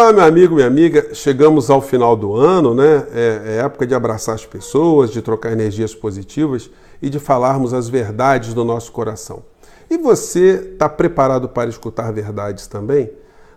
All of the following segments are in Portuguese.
Olá, meu amigo, minha amiga, chegamos ao final do ano, né? É época de abraçar as pessoas, de trocar energias positivas e de falarmos as verdades do nosso coração. E você está preparado para escutar verdades também?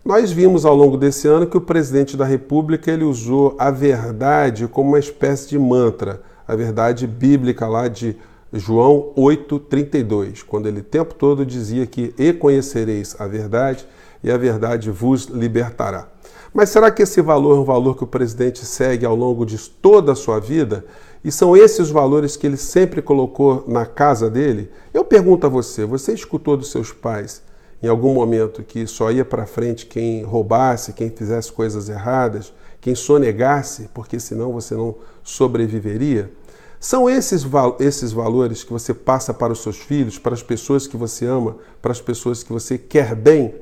Nós vimos ao longo desse ano que o presidente da República ele usou a verdade como uma espécie de mantra, a verdade bíblica lá de João 8,32, quando ele o tempo todo dizia que "E conhecereis a verdade, e a verdade vos libertará". Mas será que esse valor é um valor que o presidente segue ao longo de toda a sua vida? E são esses os valores que ele sempre colocou na casa dele? Eu pergunto a você, você escutou dos seus pais em algum momento que só ia para frente quem roubasse, quem fizesse coisas erradas, quem sonegasse, porque senão você não sobreviveria? São esses valores que você passa para os seus filhos, para as pessoas que você ama, para as pessoas que você quer bem?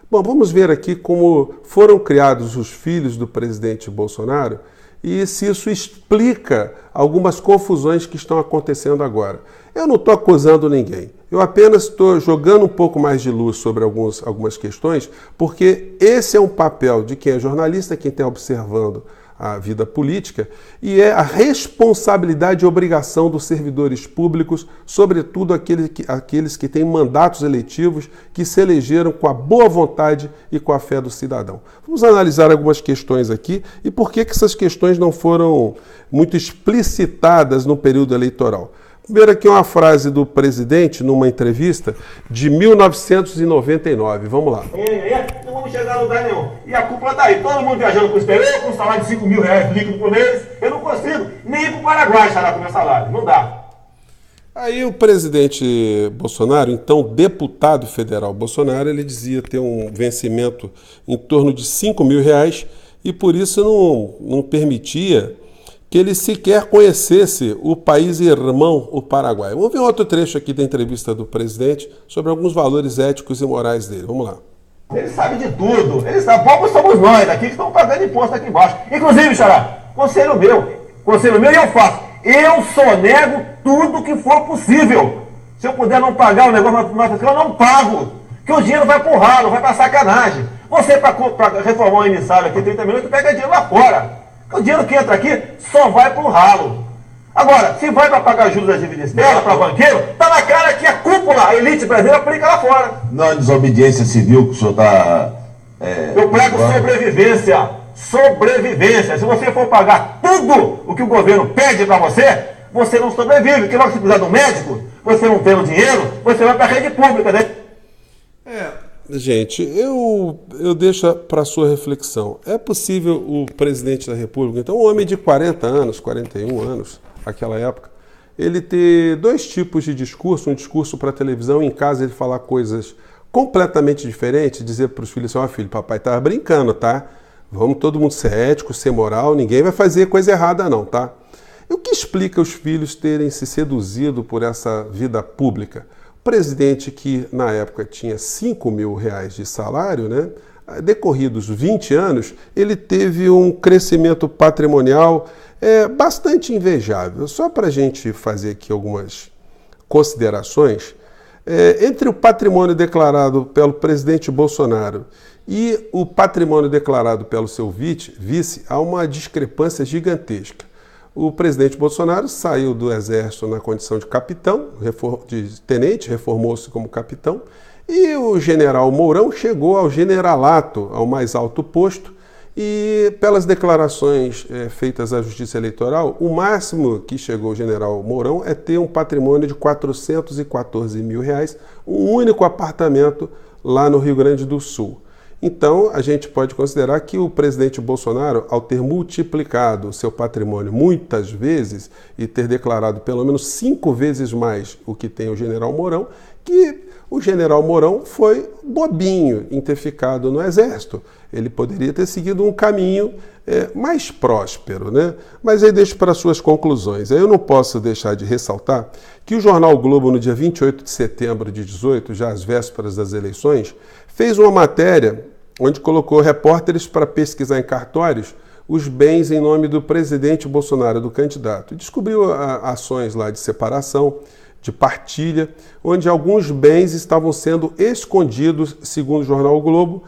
Bom, vamos ver aqui como foram criados os filhos do presidente Bolsonaro e se isso explica algumas confusões que estão acontecendo agora. Eu não estou acusando ninguém, eu apenas estou jogando um pouco mais de luz sobre algumas questões, porque esse é um papel de quem é jornalista, quem está observando a vida política, e é a responsabilidade e obrigação dos servidores públicos, sobretudo aqueles que têm mandatos eletivos, que se elegeram com a boa vontade e com a fé do cidadão. Vamos analisar algumas questões aqui e por que essas questões não foram muito explicitadas no período eleitoral. Primeiro aqui uma frase do presidente numa entrevista de 1999. Vamos lá. Não vamos chegar a lugar nenhum. E a culpa tá aí. Todo mundo viajando com espelho, com um salário de 5 mil reais líquido por mês. Eu não consigo nem ir para o Paraguai estar com meu salário. Não dá. Aí o presidente Bolsonaro, então deputado federal Bolsonaro, ele dizia ter um vencimento em torno de 5 mil reais e por isso não permitia que ele sequer conhecesse o país irmão, o Paraguai. Vamos ver outro trecho aqui da entrevista do presidente sobre alguns valores éticos e morais dele. Vamos lá. Ele sabe de tudo. Ele sabe. Poucos somos nós aqui que estão pagando imposto aqui embaixo. Inclusive, Xará, conselho meu e eu faço. Eu sonego tudo que for possível. Se eu puder não pagar o negócio, eu não pago. Que o dinheiro vai pro ralo, vai pra sacanagem. Você, para reformar um emissário aqui, 30 minutos, pega dinheiro lá fora. O dinheiro que entra aqui só vai pro ralo. Agora, se vai para pagar juros das dívidas externas, para banqueiro, tá na cara que a cúpula, a elite brasileira, aplica lá fora. Não é desobediência civil que o senhor está... Eu prego sobrevivência. Sobrevivência. Se você for pagar tudo o que o governo pede para você, você não sobrevive. Porque logo se precisar de um médico, você não tem o dinheiro, você vai para a rede pública, né? Gente, eu deixo para sua reflexão. É possível o presidente da República, então um homem de 40 anos, 41 anos, naquela época, ele ter dois tipos de discurso, um discurso para televisão, em casa ele falar coisas completamente diferentes, dizer para os filhos assim, ó filho, papai estava brincando, tá? Vamos todo mundo ser ético, ser moral, ninguém vai fazer coisa errada não, tá? E o que explica os filhos terem se seduzido por essa vida pública? Presidente que na época tinha 5 mil reais de salário, né? Decorridos 20 anos, ele teve um crescimento patrimonial bastante invejável. Só para a gente fazer aqui algumas considerações, entre o patrimônio declarado pelo presidente Bolsonaro e o patrimônio declarado pelo seu vice, há uma discrepância gigantesca. O presidente Bolsonaro saiu do Exército na condição de capitão, de tenente, reformou-se como capitão, e o general Mourão chegou ao generalato, ao mais alto posto, e pelas declarações feitas à Justiça Eleitoral, o máximo que chegou o general Mourão é ter um patrimônio de 414 mil reais, um único apartamento lá no Rio Grande do Sul. Então, a gente pode considerar que o presidente Bolsonaro, ao ter multiplicado o seu patrimônio muitas vezes e ter declarado pelo menos 5 vezes mais o que tem o general Mourão, que o general Mourão foi bobinho em ter ficado no Exército. Ele poderia ter seguido um caminho mais próspero, né? Mas aí deixo para suas conclusões. Aí eu não posso deixar de ressaltar que o jornal o Globo, no dia 28 de setembro de 2018, já às vésperas das eleições, fez uma matéria onde colocou repórteres para pesquisar em cartórios os bens em nome do presidente Bolsonaro, do candidato. E descobriu ações lá de separação, de partilha, onde alguns bens estavam sendo escondidos, segundo o jornal o Globo,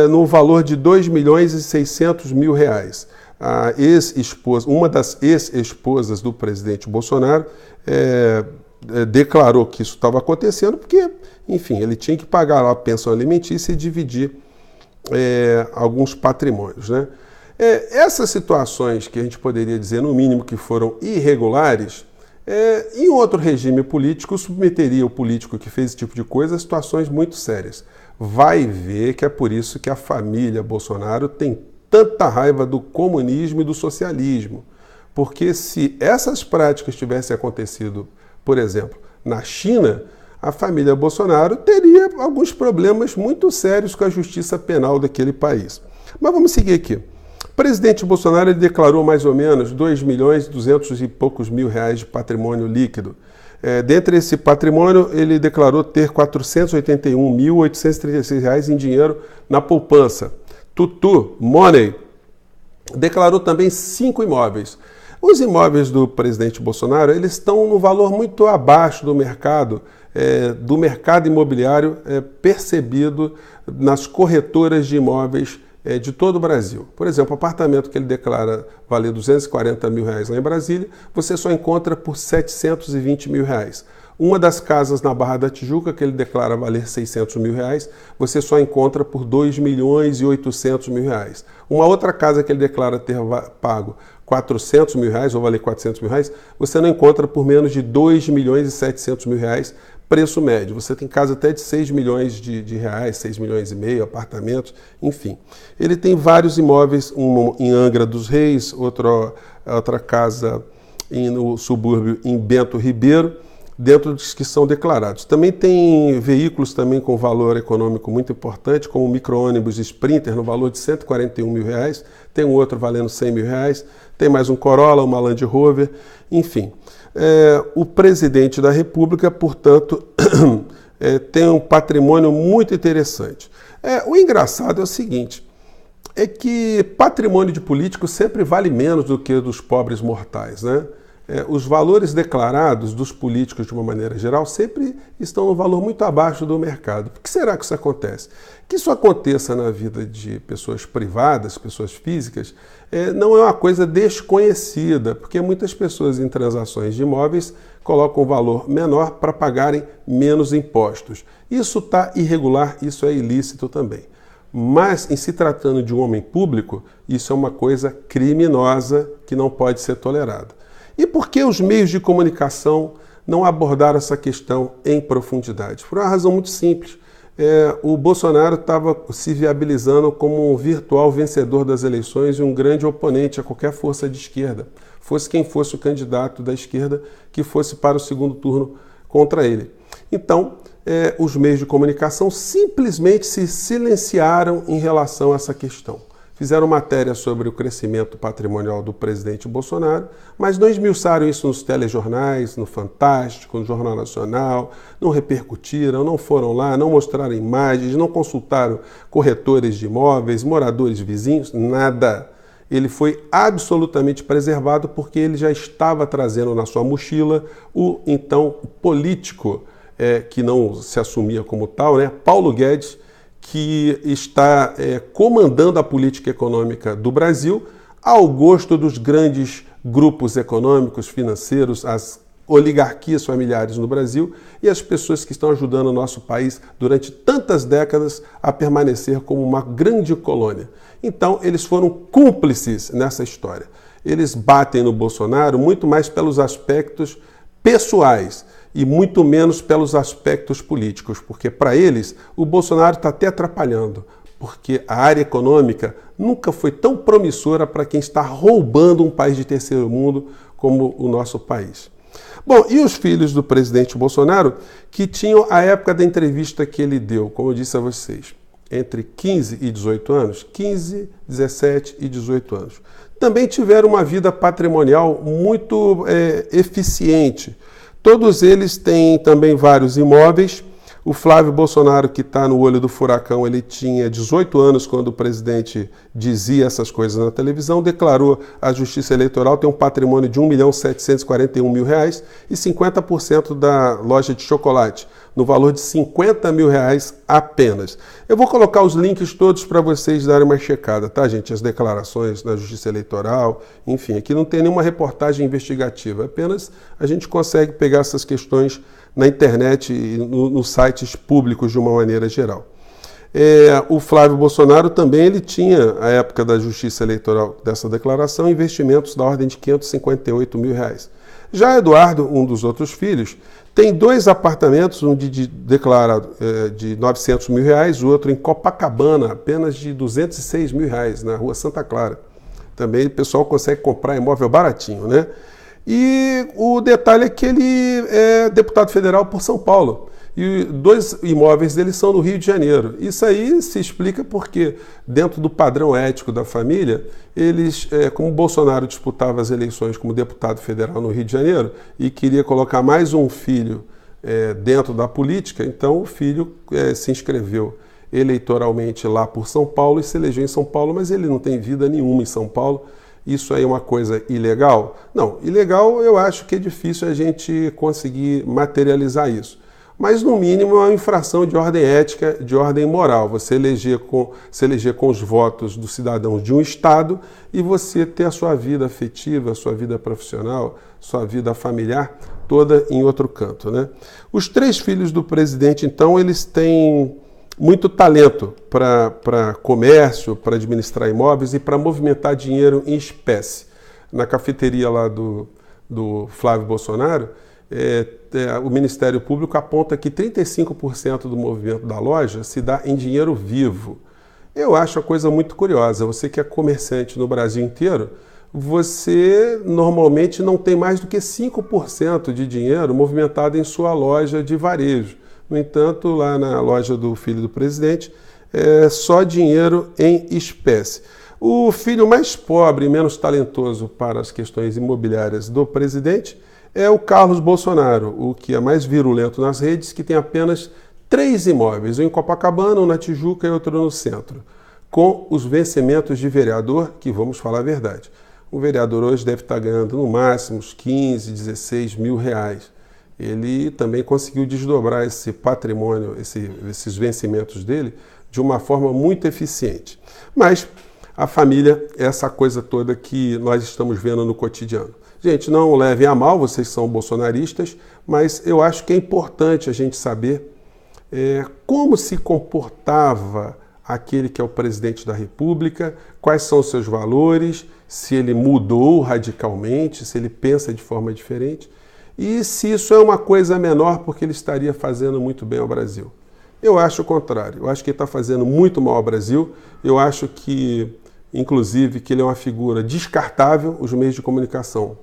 no valor de R$2.600.000. A ex-esposa, uma das ex-esposas do presidente Bolsonaro declarou que isso estava acontecendo porque, enfim, ele tinha que pagar a pensão alimentícia e dividir alguns patrimônios, né? Essas situações que a gente poderia dizer, no mínimo, que foram irregulares, em outro regime político, submeteria o político que fez esse tipo de coisa a situações muito sérias. Vai ver que é por isso que a família Bolsonaro tem tanta raiva do comunismo e do socialismo. Porque se essas práticas tivessem acontecido, por exemplo, na China, a família Bolsonaro teria alguns problemas muito sérios com a justiça penal daquele país. Mas vamos seguir aqui. O presidente Bolsonaro ele declarou mais ou menos R$2.200 e poucos mil de patrimônio líquido. Dentre esse patrimônio, ele declarou ter R$481.836 em dinheiro na poupança. Tutu Money declarou também 5 imóveis. Os imóveis do presidente Bolsonaro eles estão no valor muito abaixo do mercado imobiliário percebido nas corretoras de imóveis de todo o Brasil. Por exemplo, o apartamento que ele declara valer R$240 mil lá em Brasília, você só encontra por R$720 mil. Uma das casas na Barra da Tijuca, que ele declara valer R$600 mil, você só encontra por R$2.800.000. Uma outra casa que ele declara ter pago R$400 mil, ou valer R$400 mil, você não encontra por menos de R$2.700.000, preço médio. Você tem casa até de R$6 milhões, R$6,5 milhões, apartamentos, enfim. Ele tem vários imóveis, um em Angra dos Reis, outra casa no subúrbio em Bento Ribeiro, dentro dos que são declarados. Também tem veículos também com valor econômico muito importante, como o micro-ônibus Sprinter, no valor de R$141 mil, tem um outro valendo R$100 mil, tem mais um Corolla, uma Land Rover, enfim. O presidente da República, portanto, tem um patrimônio muito interessante. O engraçado é o seguinte, é que patrimônio de político sempre vale menos do que dos pobres mortais, né? Os valores declarados dos políticos, de uma maneira geral, sempre estão no valor muito abaixo do mercado. Por que será que isso acontece? Que isso aconteça na vida de pessoas privadas, pessoas físicas, não é uma coisa desconhecida, porque muitas pessoas em transações de imóveis colocam um valor menor para pagarem menos impostos. Isso está irregular, isso é ilícito também. Mas, em se tratando de um homem público, isso é uma coisa criminosa que não pode ser tolerada. E por que os meios de comunicação não abordaram essa questão em profundidade? Por uma razão muito simples. O Bolsonaro estava se viabilizando como um virtual vencedor das eleições e um grande oponente a qualquer força de esquerda, fosse quem fosse o candidato da esquerda que fosse para o segundo turno contra ele. Então, os meios de comunicação simplesmente se silenciaram em relação a essa questão. Fizeram matéria sobre o crescimento patrimonial do presidente Bolsonaro, mas não esmiuçaram isso nos telejornais, no Fantástico, no Jornal Nacional, não repercutiram, não foram lá, não mostraram imagens, não consultaram corretores de imóveis, moradores vizinhos, nada. Ele foi absolutamente preservado porque ele já estava trazendo na sua mochila o então político, que não se assumia como tal, né, Paulo Guedes, que está comandando a política econômica do Brasil ao gosto dos grandes grupos econômicos, financeiros, as oligarquias familiares no Brasil e as pessoas que estão ajudando o nosso país durante tantas décadas a permanecer como uma grande colônia. Então, eles foram cúmplices nessa história. Eles batem no Bolsonaro muito mais pelos aspectos pessoais e muito menos pelos aspectos políticos, porque para eles o Bolsonaro está até atrapalhando, porque a área econômica nunca foi tão promissora para quem está roubando um país de terceiro mundo como o nosso país. Bom, e os filhos do presidente Bolsonaro, que tinham a época da entrevista que ele deu, como eu disse a vocês, entre 15 e 18 anos, 15, 17 e 18 anos, também tiveram uma vida patrimonial muito eficiente. Todos eles têm também vários imóveis. O Flávio Bolsonaro, que está no olho do furacão, ele tinha 18 anos quando o presidente dizia essas coisas na televisão, declarou à Justiça Eleitoral ter um patrimônio de R$ 1.741.000 e 50% da loja de chocolate, no valor de R$ 50 mil apenas. Eu vou colocar os links todos para vocês darem uma checada, tá, gente? As declarações na Justiça Eleitoral, enfim, aqui não tem nenhuma reportagem investigativa, apenas a gente consegue pegar essas questões na internet e nos sites públicos de uma maneira geral. O Flávio Bolsonaro também ele tinha, à época da Justiça Eleitoral dessa declaração, investimentos da ordem de R$ 558 mil. Já Eduardo, um dos outros filhos, tem 2 apartamentos, um declarado de R$ 900 mil, o outro em Copacabana, apenas de R$ 206 mil, na rua Santa Clara. Também o pessoal consegue comprar imóvel baratinho, né? E o detalhe é que ele é deputado federal por São Paulo. E 2 imóveis dele são no Rio de Janeiro. Isso aí se explica porque, dentro do padrão ético da família, eles, como Bolsonaro disputava as eleições como deputado federal no Rio de Janeiro e queria colocar mais um filho dentro da política, então o filho se inscreveu eleitoralmente lá por São Paulo e se elegeu em São Paulo, mas ele não tem vida nenhuma em São Paulo. Isso aí é uma coisa ilegal? Não, ilegal eu acho que é difícil a gente conseguir materializar isso. Mas, no mínimo, é uma infração de ordem ética, de ordem moral. Você eleger com os votos dos cidadãos de um Estado e você ter a sua vida afetiva, a sua vida profissional, sua vida familiar toda em outro canto, né? Os 3 filhos do presidente, então, eles têm muito talento para comércio, para administrar imóveis e para movimentar dinheiro em espécie. Na cafeteria lá do Flávio Bolsonaro, o Ministério Público aponta que 35% do movimento da loja se dá em dinheiro vivo. Eu acho a coisa muito curiosa. Você que é comerciante no Brasil inteiro, você normalmente não tem mais do que 5% de dinheiro movimentado em sua loja de varejo. No entanto, lá na loja do filho do presidente, é só dinheiro em espécie. O filho mais pobre e menos talentoso para as questões imobiliárias do presidente é o Carlos Bolsonaro, o que é mais virulento nas redes, que tem apenas 3 imóveis, um em Copacabana, um na Tijuca e outro no centro, com os vencimentos de vereador, que vamos falar a verdade. O vereador hoje deve estar ganhando no máximo uns 15, 16 mil reais. Ele também conseguiu desdobrar esse patrimônio, esses vencimentos dele, de uma forma muito eficiente. Mas a família é essa coisa toda que nós estamos vendo no cotidiano. Gente, não levem a mal, vocês são bolsonaristas, mas eu acho que é importante a gente saber como se comportava aquele que é o presidente da República, quais são os seus valores, se ele mudou radicalmente, se ele pensa de forma diferente. E se isso é uma coisa menor porque ele estaria fazendo muito bem ao Brasil. Eu acho o contrário. Eu acho que ele está fazendo muito mal ao Brasil. Eu acho que, inclusive, que ele é uma figura descartável. Os meios de comunicação,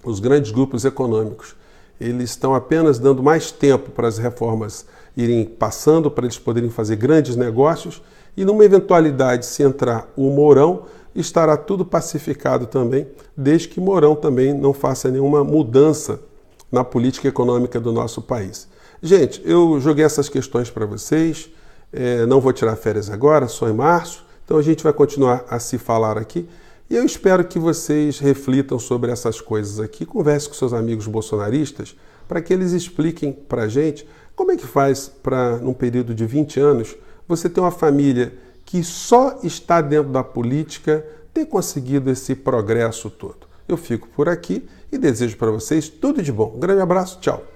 os grandes grupos econômicos, eles estão apenas dando mais tempo para as reformas irem passando, para eles poderem fazer grandes negócios. E numa eventualidade, se entrar o Mourão, estará tudo pacificado também, desde que Mourão também não faça nenhuma mudança na política econômica do nosso país. Gente, eu joguei essas questões para vocês, não vou tirar férias agora, só em março, então a gente vai continuar a se falar aqui e eu espero que vocês reflitam sobre essas coisas aqui, conversem com seus amigos bolsonaristas para que eles expliquem para a gente como é que faz para, num período de 20 anos, você ter uma família que só está dentro da política ter conseguido esse progresso todo. Eu fico por aqui e desejo para vocês tudo de bom. Um grande abraço, tchau!